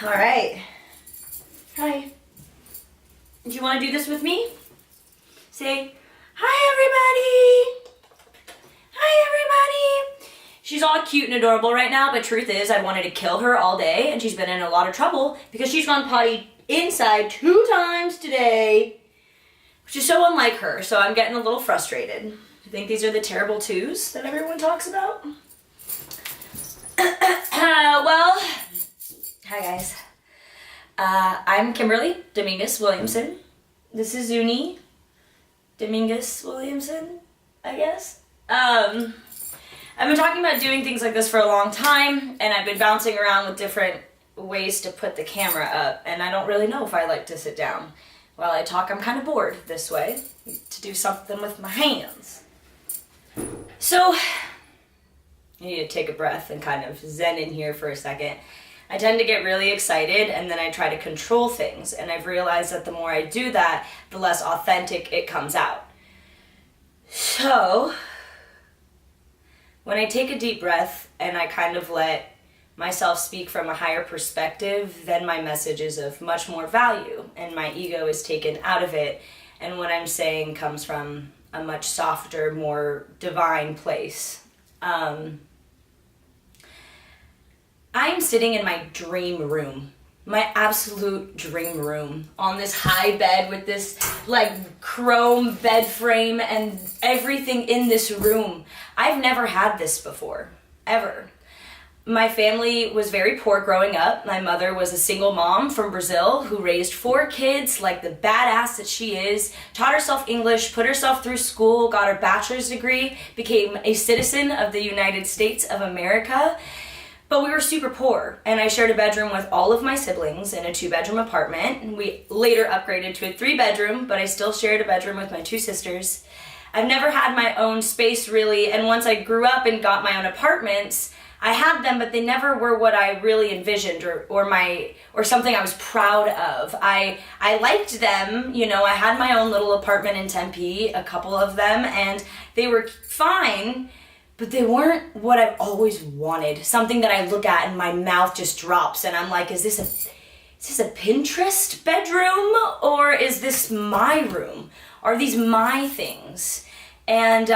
All right. Hi. Do you want to do this with me? Say, hi everybody. Hi everybody. She's all cute and adorable right now, but truth is I wanted to kill her all day and she's been in a lot of trouble because she's gone potty inside 2 times today, which is so unlike her, so I'm getting a little frustrated. I think these are the terrible twos that everyone talks about. Well, hi guys. I'm Kimberly Dominguez Williamson. This is Zuni Dominguez Williamson, I guess. I've been talking about doing things like this for a long time, and I've been bouncing around with different ways to put the camera up, and I don't really know if I like to sit down while I talk. I'm kind of bored this way, to do something with my hands. So, I need to take a breath and kind of zen in here for a second. I tend to get really excited and then I try to control things, and I've realized that the more I do that, the less authentic it comes out. So, when I take a deep breath and I kind of let myself speak from a higher perspective, then my message is of much more value and my ego is taken out of it, and what I'm saying comes from a much softer, more divine place. I'm sitting in my dream room, my absolute dream room, on this high bed with this like chrome bed frame and everything in this room. I've never had this before, ever. My family was very poor growing up. My mother was a single mom from Brazil who raised 4 kids like the badass that she is, taught herself English, put herself through school, got her bachelor's degree, became a citizen of the United States of America. But we were super poor, and I shared a bedroom with all of my siblings in a 2-bedroom apartment. And we later upgraded to a 3-bedroom, but I still shared a bedroom with my 2 sisters. I've never had my own space really, and once I grew up and got my own apartments, I had them, but they never were what I really envisioned or something I was proud of. I liked them, you know, I had my own little apartment in Tempe, a couple of them, and they were fine, but they weren't what I've always wanted. Something that I look at and my mouth just drops and I'm like, is this a Pinterest bedroom or is this my room? Are these my things? And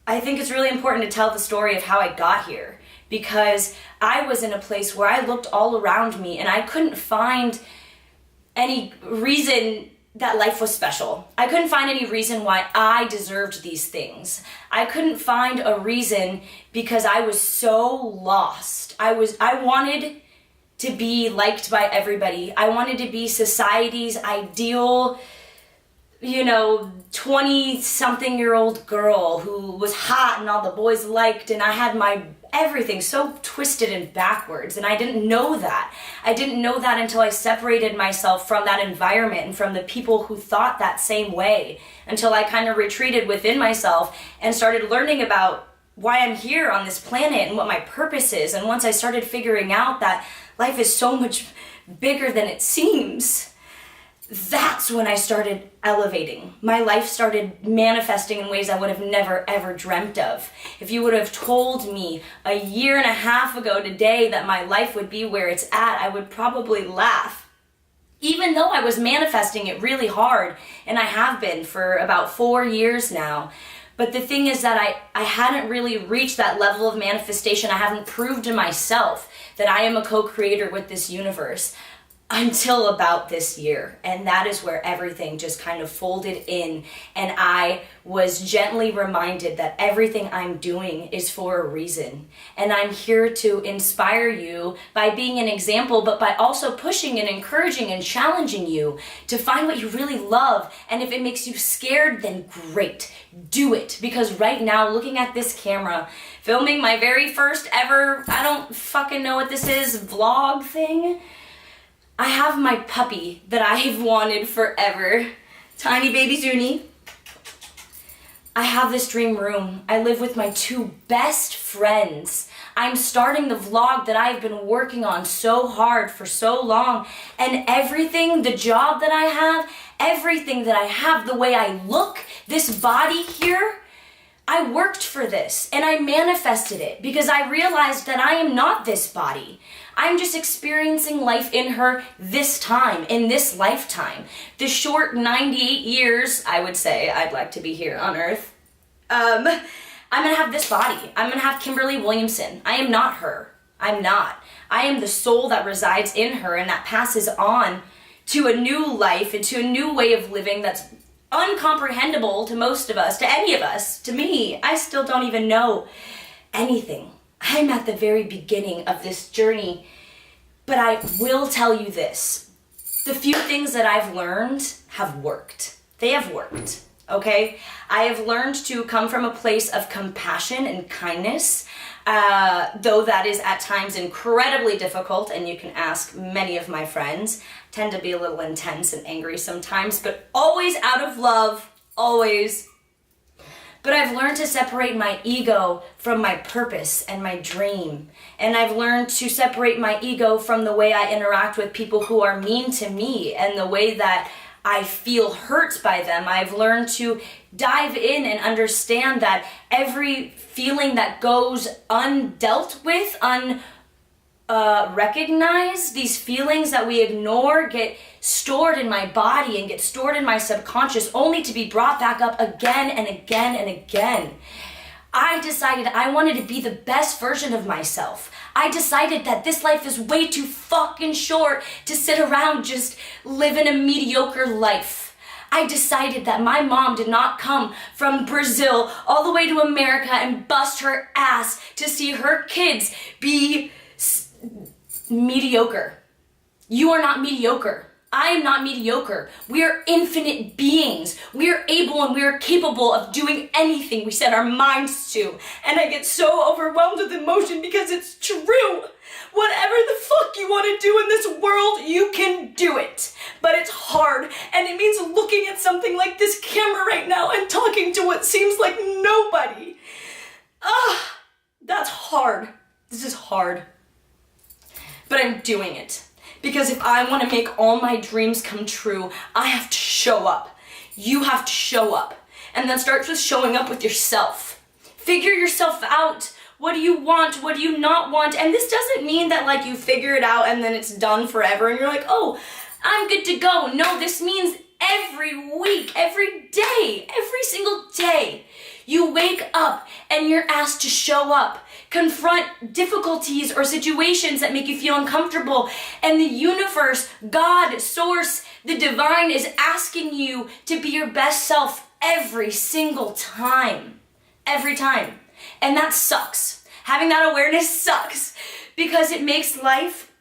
I think it's really important to tell the story of how I got here, because I was in a place where I looked all around me and I couldn't find any reason that life was special. I couldn't find any reason why I deserved these things. I couldn't find a reason because I was so lost. I wanted to be liked by everybody. I wanted to be society's ideal, 20-something-year-old girl who was hot and all the boys liked, and I had my everything so twisted and backwards, and I didn't know that. I didn't know that until I separated myself from that environment and from the people who thought that same way, until I kind of retreated within myself and started learning about why I'm here on this planet and what my purpose is. And once I started figuring out that life is so much bigger than it seems, that's when I started elevating. My life started manifesting in ways I would have never ever dreamt of. If you would have told me a year and a half ago today that my life would be where it's at, I would probably laugh. Even though I was manifesting it really hard, and I have been for about 4 years now. But the thing is that I hadn't really reached that level of manifestation. I haven't proved to myself that I am a co-creator with this universe until about this year, and that is where everything just kind of folded in, and I was gently reminded that everything I'm doing is for a reason, and I'm here to inspire you by being an example, but by also pushing and encouraging and challenging you to find what you really love. And if it makes you scared, then great, do it. Because right now, looking at this camera, filming my very first ever, I don't fucking know what this is, vlog thing, I have my puppy that I've wanted forever, tiny baby Zuni. I have this dream room. I live with my 2 best friends. I'm starting the vlog that I've been working on so hard for so long, and everything, the job that I have, everything that I have, the way I look, this body here, I worked for this and I manifested it because I realized that I am not this body. I'm just experiencing life in her this time, in this lifetime. The short 98 years, I would say, I'd like to be here on Earth. I'm gonna have this body. I'm gonna have Kimberly Williamson. I am not her. I'm not. I am the soul that resides in her and that passes on to a new life and to a new way of living that's uncomprehendable to most of us, to any of us, to me. I still don't even know anything. I'm at the very beginning of this journey, but I will tell you this. The few things that I've learned have worked. They have worked, okay? I have learned to come from a place of compassion and kindness, though that is at times incredibly difficult, and you can ask many of my friends. Tend to be a little intense and angry sometimes, but always out of love, always. But I've learned to separate my ego from my purpose and my dream. And I've learned to separate my ego from the way I interact with people who are mean to me and the way that I feel hurt by them. I've learned to dive in and understand that every feeling that goes undealt with, recognize, these feelings that we ignore get stored in my body and get stored in my subconscious only to be brought back up again and again and again. I decided I wanted to be the best version of myself. I decided that this life is way too fucking short to sit around just living a mediocre life. I decided that my mom did not come from Brazil all the way to America and bust her ass to see her kids be mediocre. You are not mediocre. I am not mediocre. We are infinite beings. We are able and we are capable of doing anything we set our minds to. And I get so overwhelmed with emotion because it's true. Whatever the fuck you want to do in this world, you can do it. But it's hard, and it means looking at something like this camera right now and talking to what seems like nobody. That's hard. This is hard. But I'm doing it. Because if I want to make all my dreams come true, I have to show up. You have to show up. And that starts with showing up with yourself. Figure yourself out. What do you want? What do you not want? And this doesn't mean that like you figure it out and then it's done forever and you're like, oh, I'm good to go. No, this means every week, every day, every single day, you wake up and you're asked to show up. Confront difficulties or situations that make you feel uncomfortable. And the universe, God, source, the divine is asking you to be your best self every single time. Every time. And that sucks. Having that awareness sucks because it makes life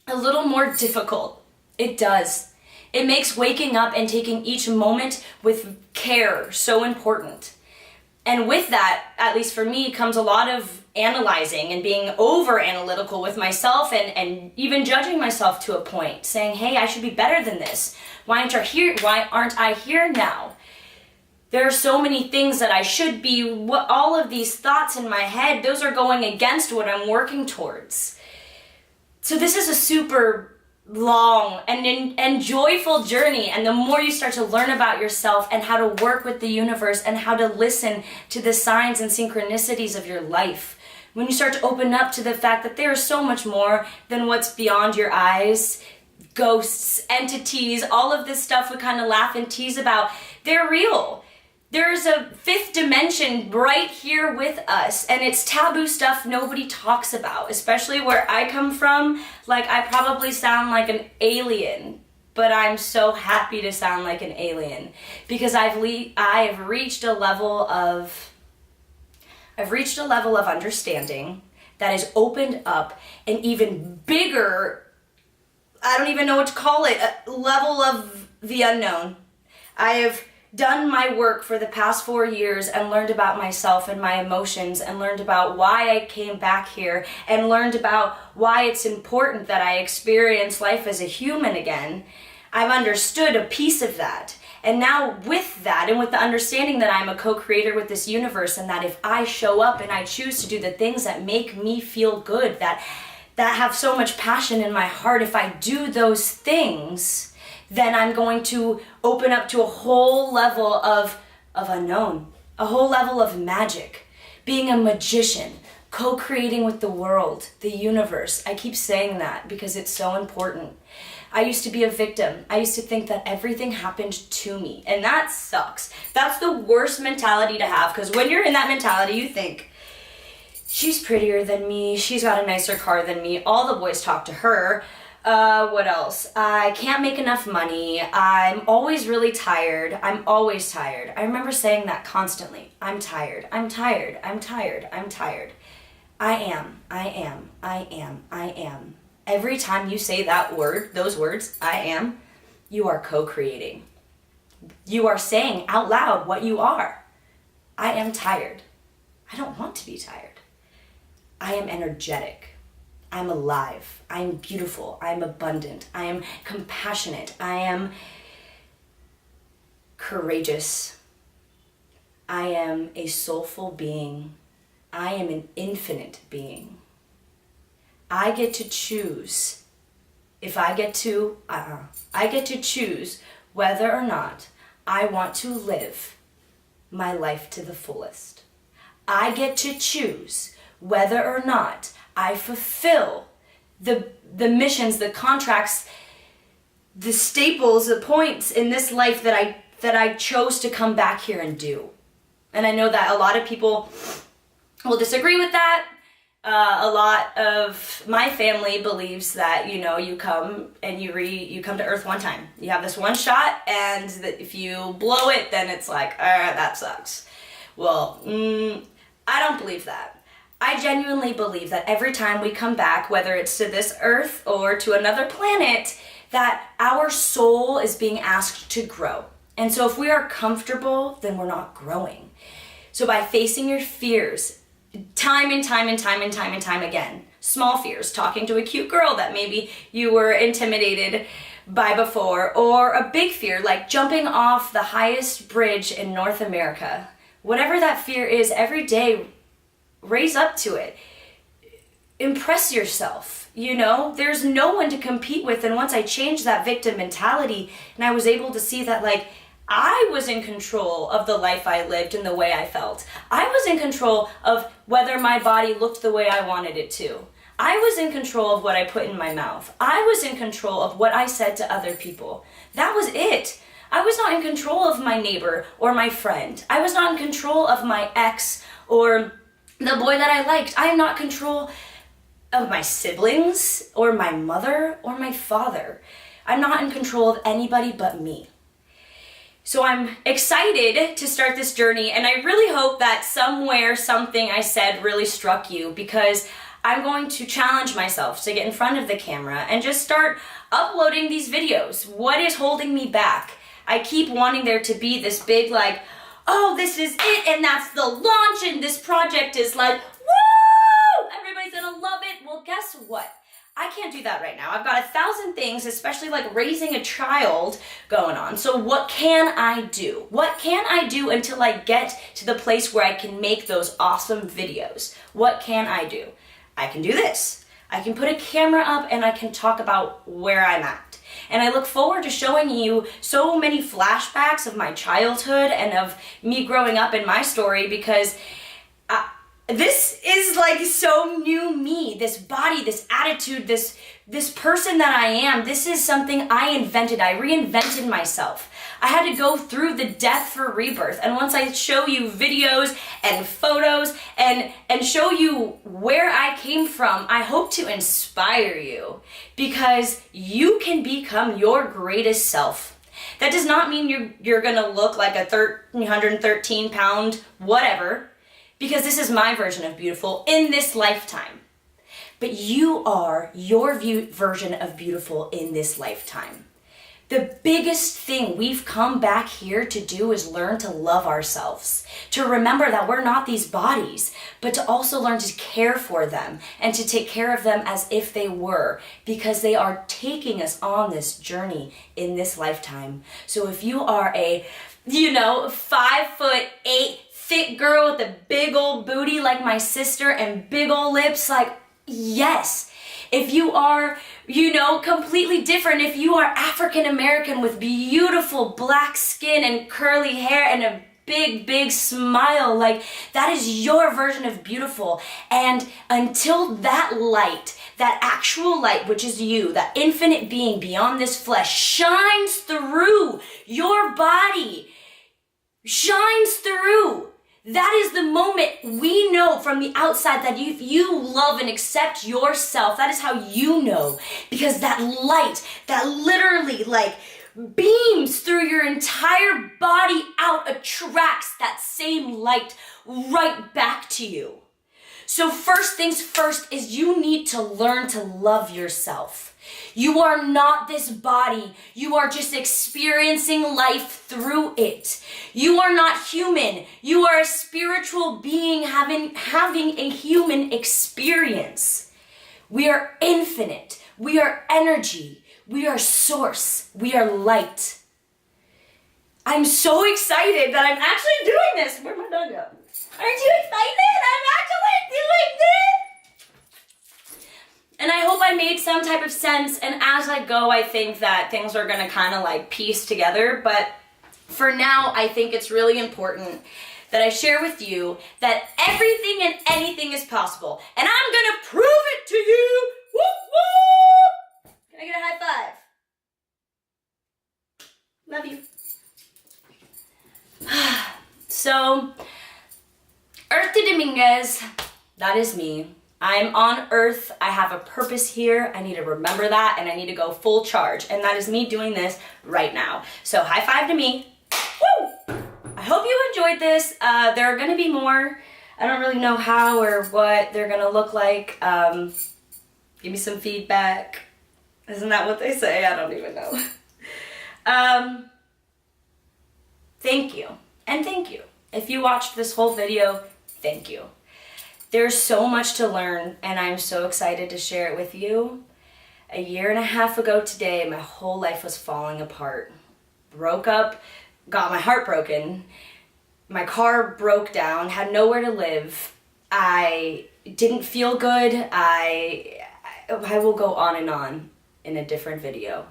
a little more difficult. It does. It makes waking up and taking each moment with care so important. And with that, at least for me, comes a lot of analyzing and being over analytical with myself and even judging myself to a point, saying, hey, I should be better than this. Why aren't I here now? There are so many things that I should be. All of these thoughts in my head, those are going against what I'm working towards. So this is a super long and joyful journey, and the more you start to learn about yourself and how to work with the universe and how to listen to the signs and synchronicities of your life, when you start to open up to the fact that there is so much more than what's beyond your eyes, ghosts, entities, all of this stuff we kind of laugh and tease about, they're real. There's a fifth dimension right here with us, and it's taboo stuff nobody talks about, especially where I come from. Like, I probably sound like an alien, but I'm so happy to sound like an alien because I've reached a level of understanding that has opened up an even bigger, I don't even know what to call it, a level of the unknown. I have done my work for the past 4 years and learned about myself and my emotions and learned about why I came back here and learned about why it's important that I experience life as a human again. I've understood a piece of that. And now with that and with the understanding that I'm a co-creator with this universe and that if I show up and I choose to do the things that make me feel good, that have so much passion in my heart, if I do those things, then I'm going to open up to a whole level of unknown. a whole level of magic, being a magician, co-creating with the world, the universe. I keep saying that because it's so important. I used to be a victim. I used to think that everything happened to me, and that sucks. That's the worst mentality to have, because when you're in that mentality, you think, she's prettier than me, she's got a nicer car than me, all the boys talk to her. What else? I can't make enough money. I'm always really tired. I'm always tired. I remember saying that constantly. I'm tired. I'm tired. I'm tired. I'm tired. I am. Every time you say that word, those words, I am, you are co-creating. You are saying out loud what you are. I am tired. I don't want to be tired. I am energetic. I'm alive. I'm beautiful. I'm abundant. I am compassionate. I am courageous. I am a soulful being. I am an infinite being. I get to choose I get to choose whether or not I want to live my life to the fullest. I get to choose whether or not I fulfill the missions, the contracts, the staples, the points in this life that I chose to come back here and do. And I know that a lot of people will disagree with that. A lot of my family believes that, you come and you come to Earth one time. You have this one shot, and that if you blow it, then it's like, that sucks. Well, I don't believe that. I genuinely believe that every time we come back, whether it's to this Earth or to another planet, that our soul is being asked to grow. And so if we are comfortable, then we're not growing. So by facing your fears, time and time again, small fears, talking to a cute girl that maybe you were intimidated by before, or a big fear like jumping off the highest bridge in North America. Whatever that fear is, every day, raise up to it. Impress yourself. There's no one to compete with. And once I changed that victim mentality and I was able to see that, I was in control of the life I lived and the way I felt. I was in control of whether my body looked the way I wanted it to. I was in control of what I put in my mouth. I was in control of what I said to other people. That was it. I was not in control of my neighbor or my friend. I was not in control of my ex or the boy that I liked. I am not in control of my siblings or my mother or my father. I'm not in control of anybody but me. So I'm excited to start this journey, and I really hope that somewhere something I said really struck you, because I'm going to challenge myself to get in front of the camera and just start uploading these videos. What is holding me back? I keep wanting there to be this big oh, this is it, and that's the launch, and this project is woo! Everybody's gonna love it. Well, guess what? I can't do that right now. I've got 1,000 things, especially raising a child going on. So what can I do? What can I do until I get to the place where I can make those awesome videos? What can I do? I can do this. I can put a camera up and I can talk about where I'm at. And I look forward to showing you so many flashbacks of my childhood and of me growing up in my story, because this is so new me, this body, this attitude, this person that I am. This is something I invented. I reinvented myself. I had to go through the death for rebirth. And once I show you videos and photos and show you where I came from, I hope to inspire you, because you can become your greatest self. That does not mean you're gonna look like a 113 pound whatever, because this is my version of beautiful in this lifetime. But you are your version of beautiful in this lifetime. The biggest thing we've come back here to do is learn to love ourselves, to remember that we're not these bodies, but to also learn to care for them and to take care of them as if they were, because they are taking us on this journey in this lifetime. So if you are a, 5'8" thick girl with a big old booty like my sister and big old lips, yes. If you are, completely different, if you are African American with beautiful black skin and curly hair and a big, big smile. Like, that is your version of beautiful. And until that light, that actual light, which is you, that infinite being beyond this flesh, shines through your body, shines through, that is the moment we know from the outside that if you love and accept yourself, that is how you know. Because that light, that literally like beams through your entire body out, attracts that same light right back to you. So first things first is you need to learn to love yourself. You are not this body. You are just experiencing life through it. You are not human. You are a spiritual being having a human experience. We are infinite. We are energy. We are source. We are light. I'm so excited that I'm actually doing this. Where'd my dog go? Aren't you excited? I'm actually doing this! And I hope I made some type of sense, and as I go, I think that things are gonna kind of like piece together, but for now, I think it's really important that I share with you that everything and anything is possible, and I'm gonna prove it to you! Woo woo! Can I get a high five? Love you. So, Earth de Dominguez, that is me. I'm on Earth. I have a purpose here. I need to remember that, and I need to go full charge. And that is me doing this right now. So high five to me. Woo! I hope you enjoyed this. There are going to be more. I don't really know how or what they're going to look like. Give me some feedback. Isn't that what they say? I don't even know. Thank you. And thank you. If you watched this whole video, thank you. There's so much to learn, and I'm so excited to share it with you. A year and a half ago today, my whole life was falling apart. Broke up, got my heart broken. My car broke down, had nowhere to live. I didn't feel good. I will go on in a different video.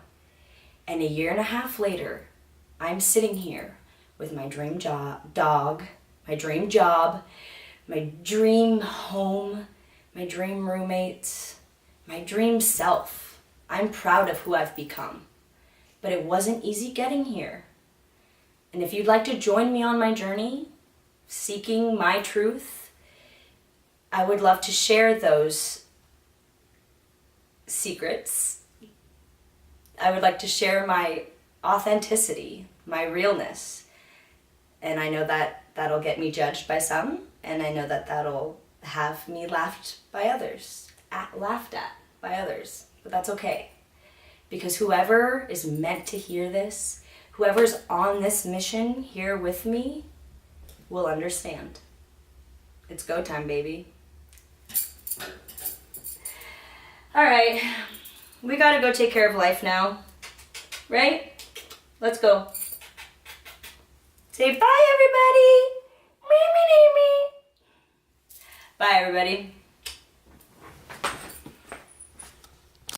And a year and a half later, I'm sitting here with my dream dog, my dream job, my dream home, my dream roommates, my dream self. I'm proud of who I've become. But it wasn't easy getting here. And if you'd like to join me on my journey, seeking my truth, I would love to share those secrets. I would like to share my authenticity, my realness. And I know that that'll get me judged by some, and I know that that'll have me laughed at by others. But that's okay. Because whoever is meant to hear this, whoever's on this mission here with me, will understand. It's go time, baby. All right, we gotta go take care of life now, right? Let's go. Say bye, everybody. Me. Bye, everybody.